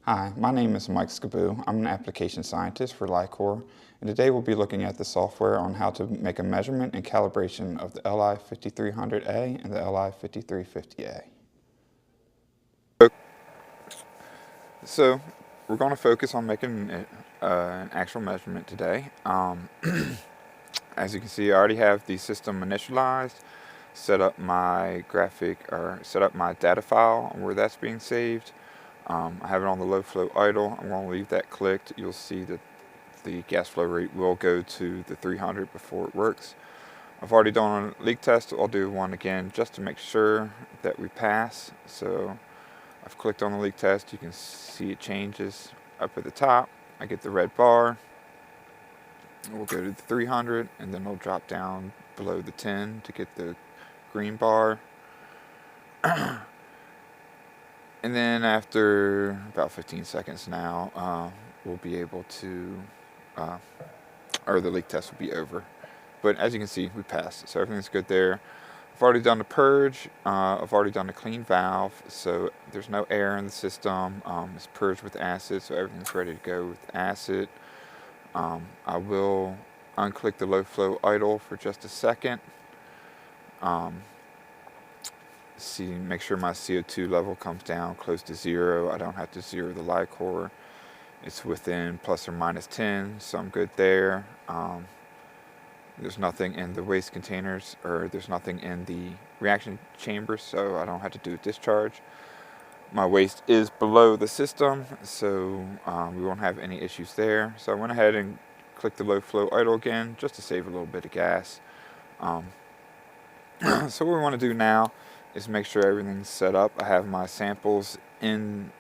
Hi, my name is Mike Skaboo. I'm an application scientist for LI-COR, and today we'll be looking at the software on how to make a measurement and calibration of the LI-5300A and the LI-5350A. So we're going to focus on making an actual measurement today. As you can see, I already have the system initialized, set up my set up my data file and where that's being saved. I have it on the low flow idle. I'm going to leave that clicked. You'll see that the gas flow rate will go to the 300 before it works. I've already done a leak test. I'll do one again just to make sure that we pass. So I've clicked on the leak test. You can see it changes up at the top. I get the red bar. We'll go to the 300 and then we'll drop down below the 10 to get the green bar. And then after about 15 seconds now, we'll be able to, or the leak test will be over. But as you can see, we passed, so everything's good there. I've already done the purge, I've already done the clean valve, so there's no air in the system. It's purged with acid, so everything's ready to go with acid. I will unclick the low flow idle for just a second. Make sure my CO2 level comes down close to 0. I don't have to zero the LI-COR. It's within plus or minus 10, so I'm good there. There's nothing in the waste containers, or there's nothing in the reaction chamber, so I don't have to do a discharge. My waste is below the system, so we won't have any issues there. So I went ahead and clicked the low flow idle again, just to save a little bit of gas. So what we want to do now is make sure everything's set up. I have my samples in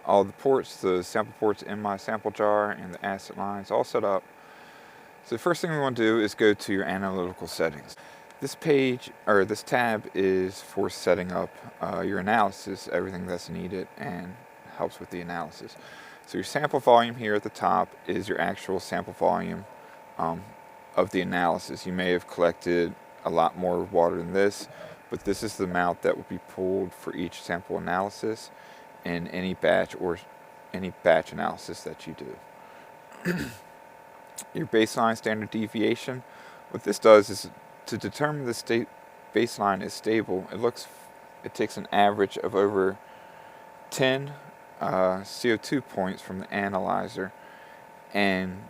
all the ports, the sample ports in my sample jar, and the acid lines all set up. So the first thing we want to do is go to your analytical settings. This page, or this tab, is for setting up your analysis, everything that's needed, and helps with the analysis. So your sample volume here at the top is your actual sample volume of the analysis. You may have collected a lot more water than this, but this is the amount that will be pulled for each sample analysis in any batch analysis that you do. Your baseline standard deviation, what this does is to determine the baseline is stable. It takes an average of over 10 CO2 points from the analyzer and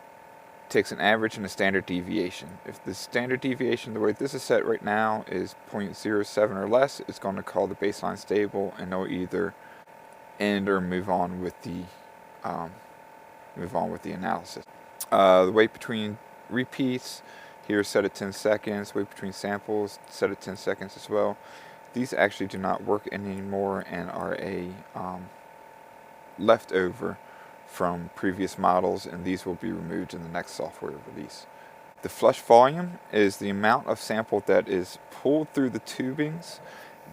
takes an average and a standard deviation. If the standard deviation, the way this is set right now, is 0.07 or less, it's going to call the baseline stable, and it'll either end or move on with the analysis. The weight between repeats here is set at 10 seconds. Weight between samples set at 10 seconds as well. These actually do not work anymore and are a leftover from previous models, and these will be removed in the next software release. The flush volume is the amount of sample that is pulled through the tubings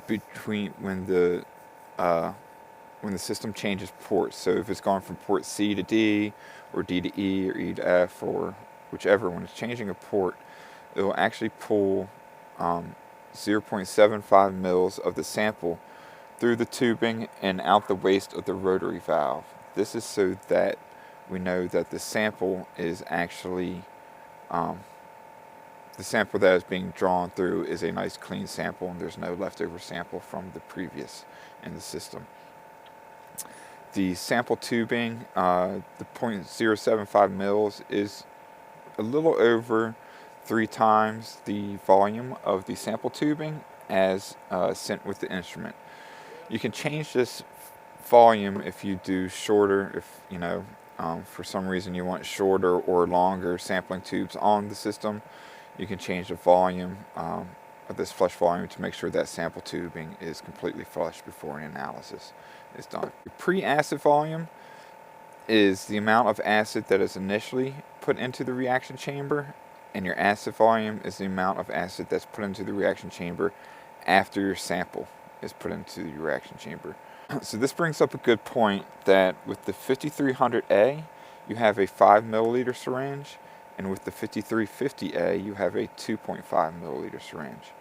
between when the system changes ports. So if it's gone from port C to D, or D to E, or E to F, or whichever, when it's changing a port, it will actually pull 0.75 mils of the sample through the tubing and out the waste of the rotary valve. This is so that we know that the sample is actually, the sample that is being drawn through is a nice clean sample, and there's no leftover sample from the previous in the system. The sample tubing, the 0.075 mils is a little over 3 times the volume of the sample tubing as sent with the instrument. You can change this volume if you do shorter, if you know for some reason you want shorter or longer sampling tubes on the system. You can change the volume of this flush volume to make sure that sample tubing is completely flushed before an analysis is done. Your pre-acid volume is the amount of acid that is initially put into the reaction chamber, and your acid volume is the amount of acid that's put into the reaction chamber after your sample is put into the reaction chamber. So this brings up a good point that with the 5300A, you have a 5 milliliter syringe, and with the 5350A, you have a 2.5 milliliter syringe.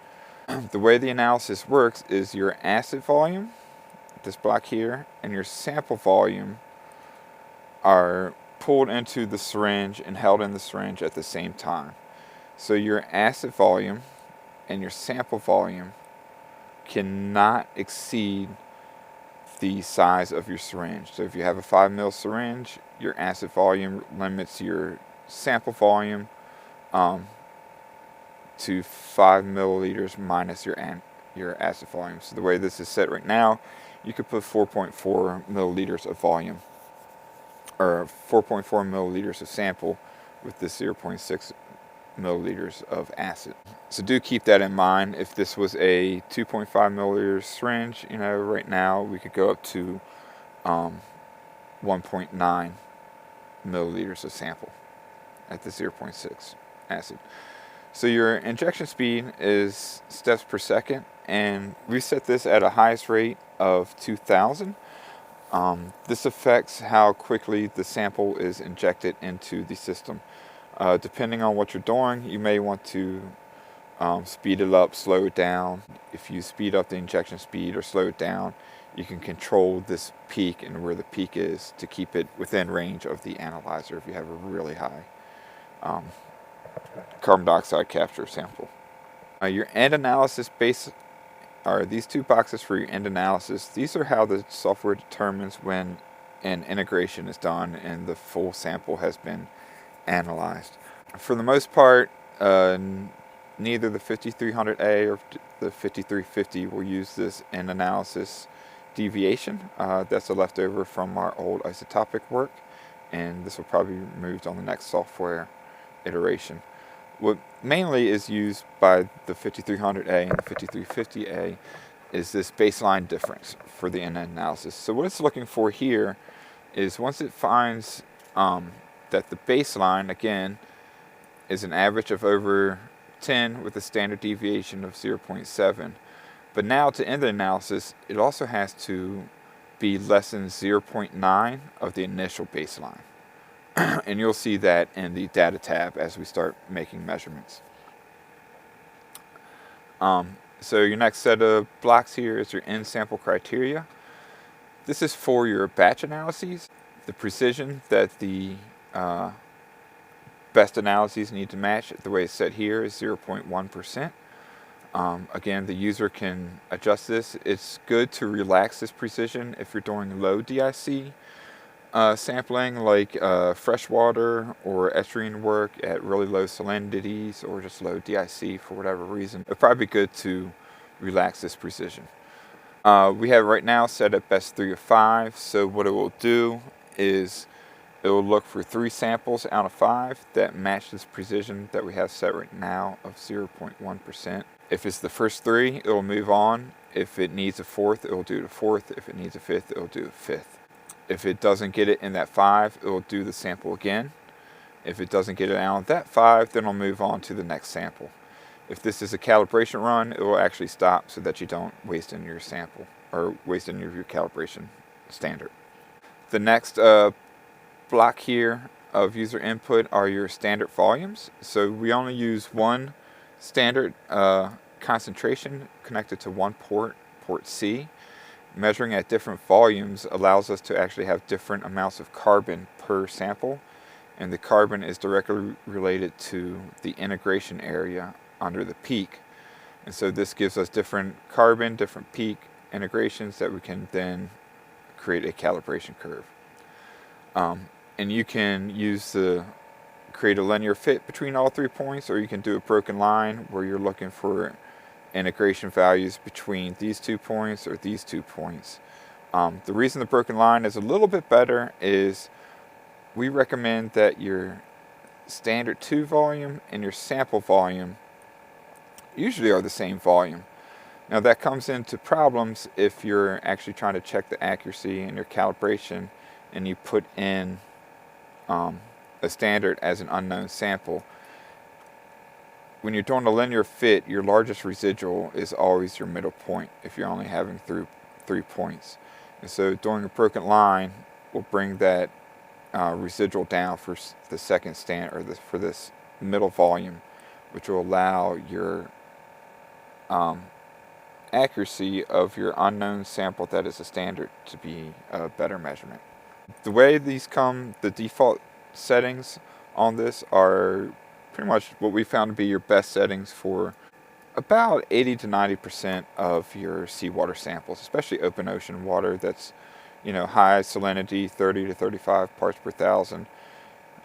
The way the analysis works is your acid volume this block here, and your sample volume are pulled into the syringe and held in the syringe at the same time. So your acid volume and your sample volume cannot exceed the size of your syringe. So if you have a 5 ml syringe, your acid volume limits your sample volume to 5 milliliters minus your acid volume. So the way this is set right now, you could put 4.4 milliliters of volume, or 4.4 milliliters of sample with this 0.6 milliliters of acid. So do keep that in mind. If this was a 2.5 milliliter syringe, right now we could go up to 1.9 milliliters of sample at the 0.6 acid. So your injection speed is steps per second, and we set this at a highest rate of 2,000. This affects how quickly the sample is injected into the system. Depending on what you're doing, you may want to speed it up, slow it down. If you speed up the injection speed or slow it down, you can control this peak and where the peak is to keep it within range of the analyzer if you have a really high carbon dioxide capture sample. Your end analysis base are these two boxes for your end analysis. These are how the software determines when an integration is done and the full sample has been analyzed. For the most part, neither the 5300A or the 5350 will use this end analysis deviation. That's a leftover from our old isotopic work, and this will probably be removed on the next software iteration. What mainly is used by the 5300A and the 5350A is this baseline difference for the end analysis. So what it's looking for here is once it finds that the baseline, again, is an average of over 10 with a standard deviation of 0.7. But now to end the analysis, it also has to be less than 0.9 of the initial baseline. And you'll see that in the data tab as we start making measurements. So your next set of blocks here is your end sample criteria. This is for your batch analyses. The precision that the best analyses need to match, the way it's set here, is 0.1%. Again, the user can adjust this. It's good to relax this precision if you're doing low DIC sampling, like freshwater or estuarine work at really low salinities, or just low DIC for whatever reason. It'd probably be good to relax this precision. We have right now set at best 3 of 5, so what it will do is it will look for 3 samples out of 5 that match this precision that we have set right now of 0.1%. If it's the first 3, it will move on. If it needs a 4th, it will do the 4th. If it needs a 5th, it will do a 5th. If it doesn't get it in that 5, it will do the sample again. If it doesn't get it out of that 5, then it'll move on to the next sample. If this is a calibration run, it will actually stop so that you don't waste any of your sample or waste any of your calibration standard. The next block here of user input are your standard volumes. So we only use one standard concentration connected to one port, port C. Measuring at different volumes allows us to actually have different amounts of carbon per sample, and the carbon is directly related to the integration area under the peak. And so this gives us different carbon, different peak integrations that we can then create a calibration curve. And you can create a linear fit between all 3 points, or you can do a broken line where you're looking for integration values between these 2 points or these 2 points. The reason the broken line is a little bit better is we recommend that your standard 2 volume and your sample volume usually are the same volume. Now that comes into problems if you're actually trying to check the accuracy in your calibration and you put in a standard as an unknown sample. When you're doing a linear fit, your largest residual is always your middle point if you're only having 3 points. And so doing a broken line will bring that residual down for the second standard, or for this middle volume, which will allow your accuracy of your unknown sample that is a standard to be a better measurement. The way these come, the default settings on this are pretty much what we found to be your best settings for about 80 to 90% of your seawater samples, especially open ocean water that's, high salinity, 30 to 35 parts per thousand.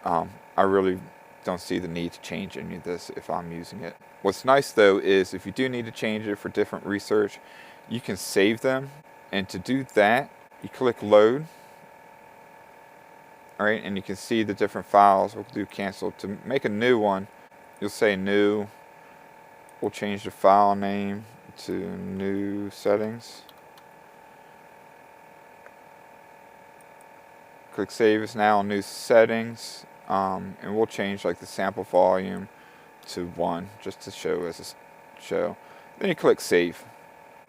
I really don't see the need to change any of this if I'm using it. What's nice though is if you do need to change it for different research, you can save them, and to do that you click load. Alright, and you can see the different files. We'll do cancel. To make a new one, you'll say new. We'll change the file name to new settings. Click save as now, new settings, and we'll change like the sample volume to 1 just to show as a show. Then you click save.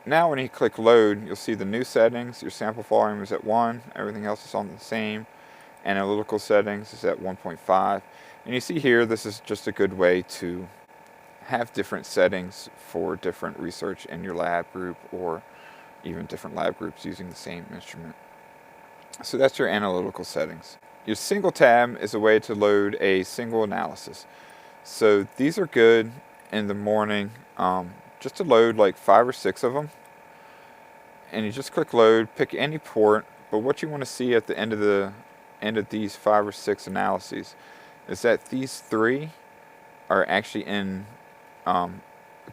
Now when you click load, you'll see the new settings. Your sample volume is at 1, everything else is on the same. Analytical settings is at 1.5. And you see here, this is just a good way to have different settings for different research in your lab group, or even different lab groups using the same instrument. So that's your analytical settings. Your single tab is a way to load a single analysis. So these are good in the morning, just to load like 5 or 6 of them. And you just click load, pick any port, but what you want to see at the end of these 5 or 6 analyses is that these 3 are actually in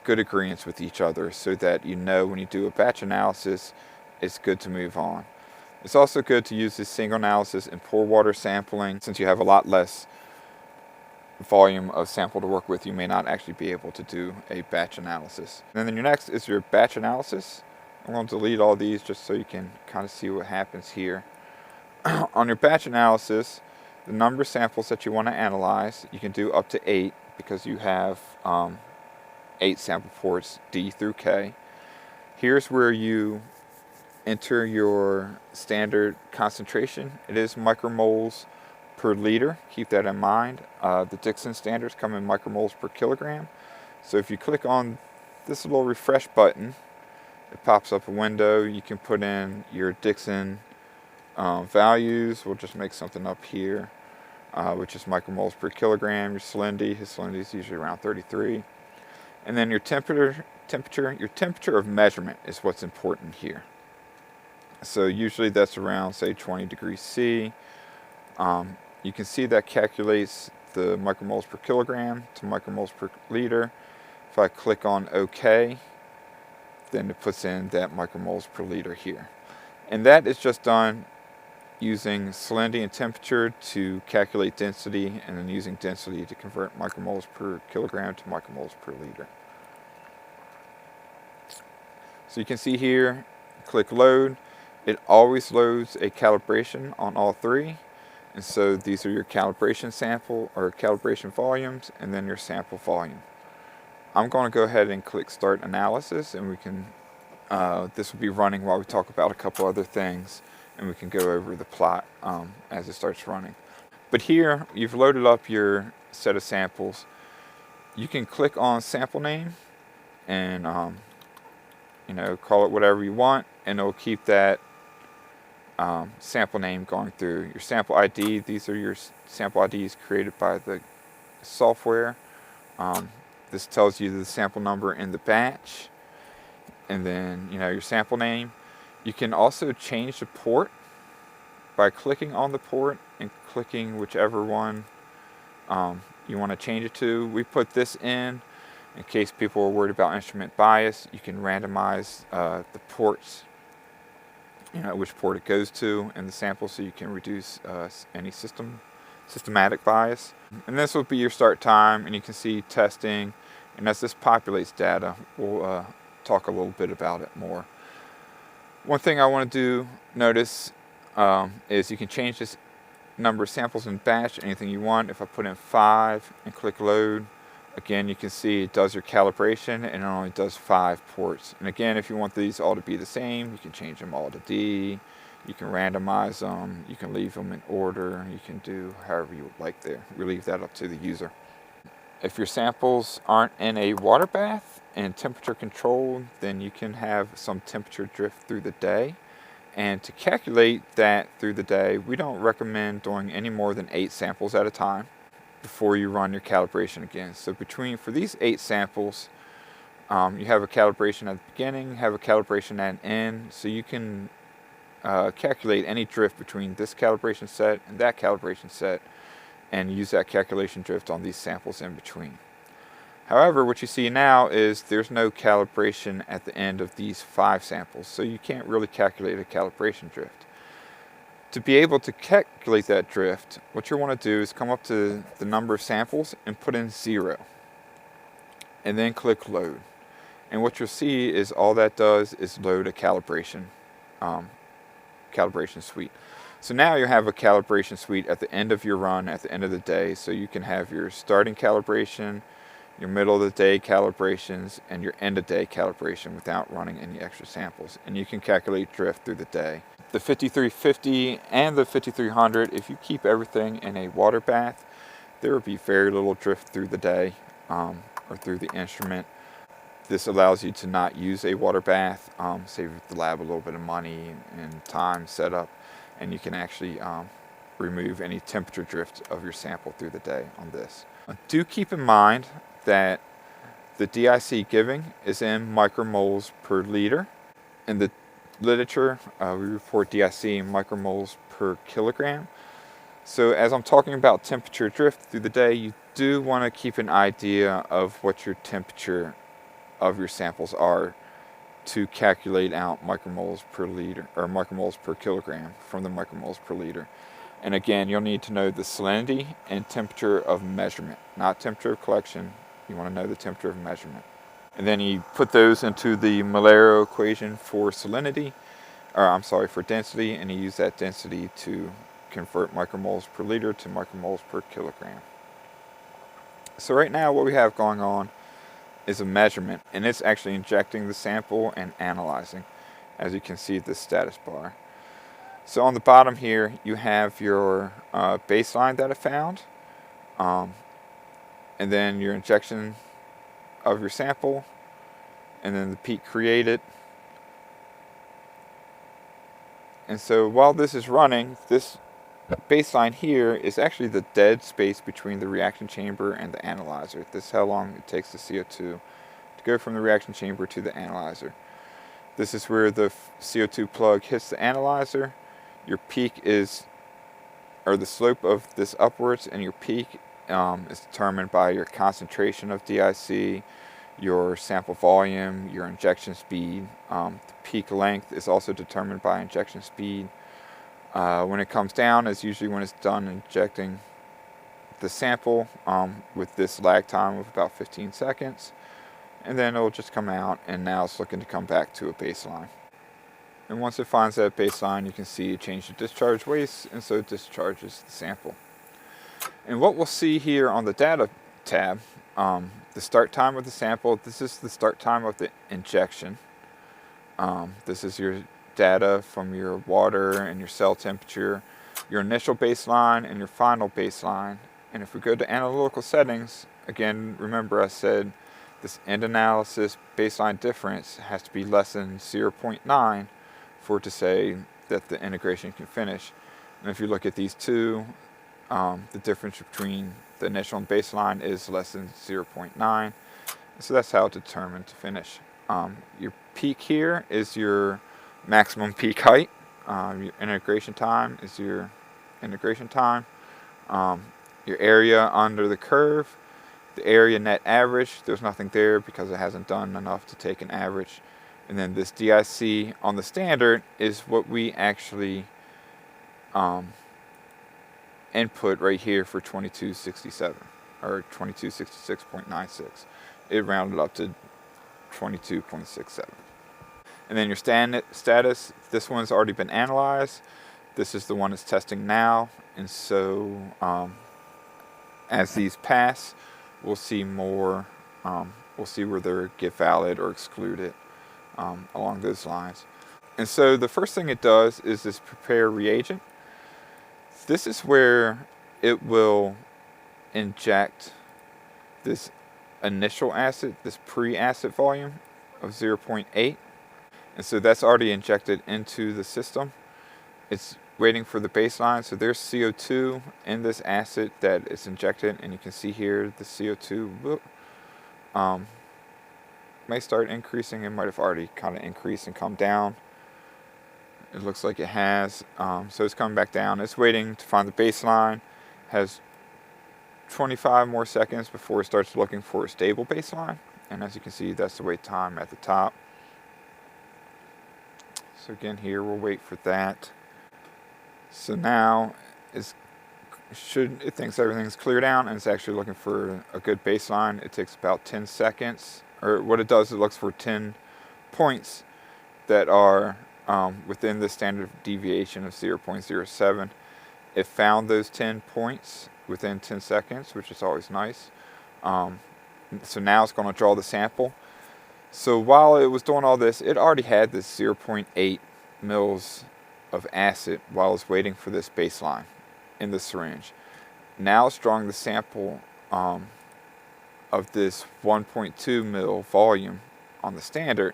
good agreement with each other, so that when you do a batch analysis, it's good to move on. It's also good to use this single analysis in poor water sampling. Since you have a lot less volume of sample to work with, you may not actually be able to do a batch analysis. And then your next is your batch analysis. I'm going to delete all these just so you can kind of see what happens here. On your batch analysis, the number of samples that you want to analyze, you can do up to 8 because you have 8 sample ports, D through K. Here's where you enter your standard concentration. It is micromoles per liter. Keep that in mind. The Dixon standards come in micromoles per kilogram. So if you click on this little refresh button, it pops up a window. You can put in your Dixon values. We'll just make something up here, which is micromoles per kilogram. Your salinity, his salinity is usually around 33. And then your temperature of measurement is what's important here. So usually that's around, say, 20 degrees C. You can see that calculates the micromoles per kilogram to micromoles per liter. If I click on OK, then it puts in that micromoles per liter here. And that is just done using salinity and temperature to calculate density, and then using density to convert micromoles per kilogram to micromoles per liter. So you can see here, click load. It always loads a calibration on all 3. And so these are your calibration sample or calibration volumes, and then your sample volume. I'm going to go ahead and click start analysis, and we can, this will be running while we talk about a couple other things, and we can go over the plot as it starts running. But here, you've loaded up your set of samples. You can click on sample name and call it whatever you want, and it'll keep that sample name going through. Your sample ID, these are your sample IDs created by the software. This tells you the sample number in the batch, and then your sample name. You can also change the port by clicking on the port and clicking whichever one you want to change it to. We put this in case people are worried about instrument bias. You can randomize the ports, which port it goes to in the sample, so you can reduce any systematic bias. And this will be your start time, and you can see testing. And as this populates data, we'll talk a little bit about it more. One thing I want to notice is you can change this number of samples in batch anything you want. If I put in 5 and click load, again you can see it does your calibration, and it only does 5 ports. And again, if you want these all to be the same, you can change them all to D, you can randomize them, you can leave them in order, you can do however you would like there. We leave that up to the user. If your samples aren't in a water bath and temperature controlled, then you can have some temperature drift through the day. And to calculate that through the day, we don't recommend doing any more than 8 samples at a time before you run your calibration again. So for these 8 samples, you have a calibration at the beginning, have a calibration at an end, so you can calculate any drift between this calibration set and that calibration set and use that calculation drift on these samples in between. However, what you see now is there's no calibration at the end of these 5 samples, so you can't really calculate a calibration drift. To be able to calculate that drift, what you want to do is come up to the number of samples and put in 0, and then click load. And what you'll see is all that does is load a calibration suite. So now you have a calibration suite at the end of your run, at the end of the day, so you can have your starting calibration, your middle of the day calibrations, and your end of day calibration without running any extra samples. And you can calculate drift through the day. The 5350 and the 5300, if you keep everything in a water bath, there will be very little drift through the day or through the instrument. This allows you to not use a water bath, save the lab a little bit of money and time setup, and you can actually remove any temperature drift of your sample through the day on this. Do keep in mind that the DIC giving is in micromoles per liter. In the literature, we report DIC in micromoles per kilogram. So as I'm talking about temperature drift through the day, you do want to keep an idea of what your temperature of your samples are to calculate out micromoles per liter or micromoles per kilogram from the micromoles per liter. And again, you'll need to know the salinity and temperature of measurement, not temperature of collection. You want to know the temperature of measurement. And then you put those into the Malero equation for salinity, for density, and you use that density to convert micromoles per liter to micromoles per kilogram. So right now what we have going on is a measurement, and it's actually injecting the sample and analyzing, as you can see at this status bar. So on the bottom here, you have your baseline that I found, and then your injection of your sample, and then the peak created. And so while this is running, this baseline here is actually the dead space between the reaction chamber and the analyzer. This is how long it takes the CO2 to go from the reaction chamber to the analyzer. This is where the CO2 plug hits the analyzer. Your peak is, or the slope of this upwards, and your peak is determined by your concentration of DIC, your sample volume, your injection speed. The peak length is also determined by injection speed. When it comes down is usually when it's done injecting the sample with this lag time of about 15 seconds. And then it'll just come out, and now it's looking to come back to a baseline. And once it finds that baseline, you can see it change the discharge waste, and so it discharges the sample. And what we'll see here on the data tab, the start time of the sample, this is the start time of the injection. This is your data from your water and your cell temperature, your initial baseline and your final baseline. And if we go to analytical settings, again, remember I said this end analysis baseline difference has to be less than 0.9 for it to say that the integration can finish. And if you look at these two, the difference between the initial and baseline is less than 0.9. So that's how it's determined to finish. Your peak here is your maximum peak height. Your integration time is your integration time. Your area under the curve, the area net average, there's nothing there because it hasn't done enough to take an average. And then this DIC on the standard is what we actually input right here for 2267 or 2266.96. It rounded up to 22.67. And then your status, this one's already been analyzed. This is the one that's testing now. And so as these pass, we'll see more, we'll see whether they get valid or excluded along those lines. And so the first thing it does is this prepare reagent. This is where it will inject this initial acid, this pre-acid volume of 0.8. And so that's already injected into the system. It's waiting for the baseline. So there's CO2 in this acid that is injected, and you can see here the CO2 may start increasing. It might have already kind of increased and come down. It looks like it has. So it's coming back down. It's waiting to find the baseline. Has 25 more seconds before it starts looking for a stable baseline. And as you can see, that's the wait time at the top. So again, here we'll wait for that. So now it thinks everything's clear down, and it's actually looking for a good baseline. It takes about 10 seconds, or what it does, it looks for 10 points that are within the standard deviation of 0.07. It found those 10 points within 10 seconds, which is always nice. So now it's going to draw the sample. So while it was doing all this, it already had this 0.8 mils of acid while it's waiting for this baseline in the syringe. Now it's drawing the sample of this 1.2 mil volume on the standard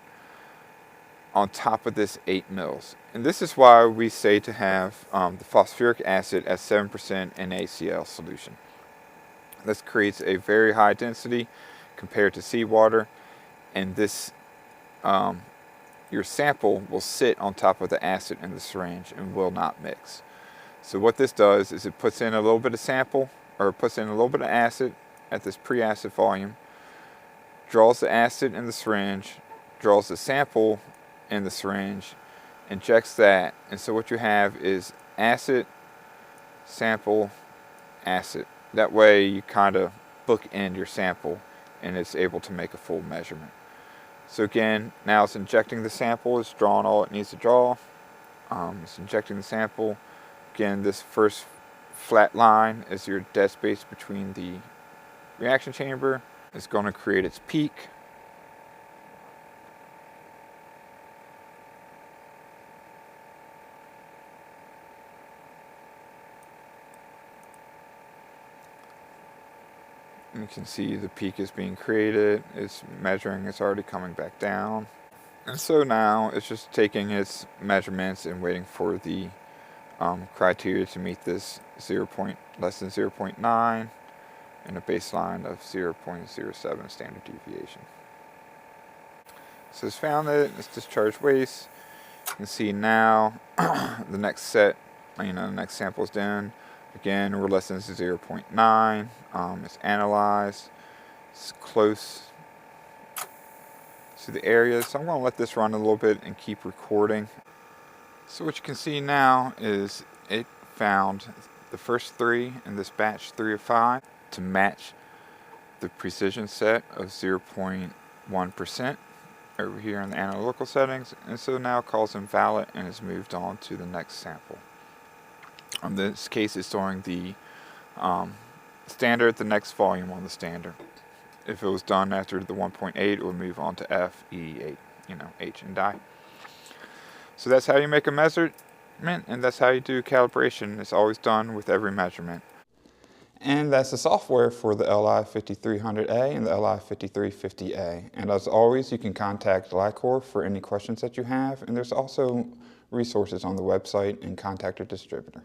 on top of this 8 mils. And this is why we say to have the phosphoric acid at 7% NaCl solution. This creates a very high density compared to seawater, and this your sample will sit on top of the acid in the syringe and will not mix. So what this does is it puts in a little bit of sample, or puts in a little bit of acid at this pre-acid volume, draws the acid in the syringe, draws the sample in the syringe, injects that, and so what you have is acid, sample, acid. That way you kind of bookend your sample and it's able to make a full measurement. So again, now it's injecting the sample, it's drawn all it needs to draw. It's injecting the sample. Again, this first flat line is your dead space between the reaction chamber. It's going to create its peak. You can see the peak is being created, it's measuring, it's already coming back down. And so now it's just taking its measurements and waiting for the criteria to meet this less than 0.9 and a baseline of 0.07 standard deviation. So it's found that it's discharged waste. You can see now the next set, the next sample is done. Again, we're less than 0.9. It's analyzed. It's close to the area. So I'm going to let this run a little bit and keep recording. So what you can see now is it found the first 3 in this batch 3 of 5 to match the precision set of 0.1% over here in the analytical settings. And so now it calls invalid and has moved on to the next sample. In this case, it's storing the standard, the next volume on the standard. If it was done after the 1.8, it would move on to F, E, 8, H and die. So that's how you make a measurement, and that's how you do calibration. It's always done with every measurement. And that's the software for the LI-5300A and the LI-5350A. And as always, you can contact LI-COR for any questions that you have. And there's also resources on the website, and contact your distributor.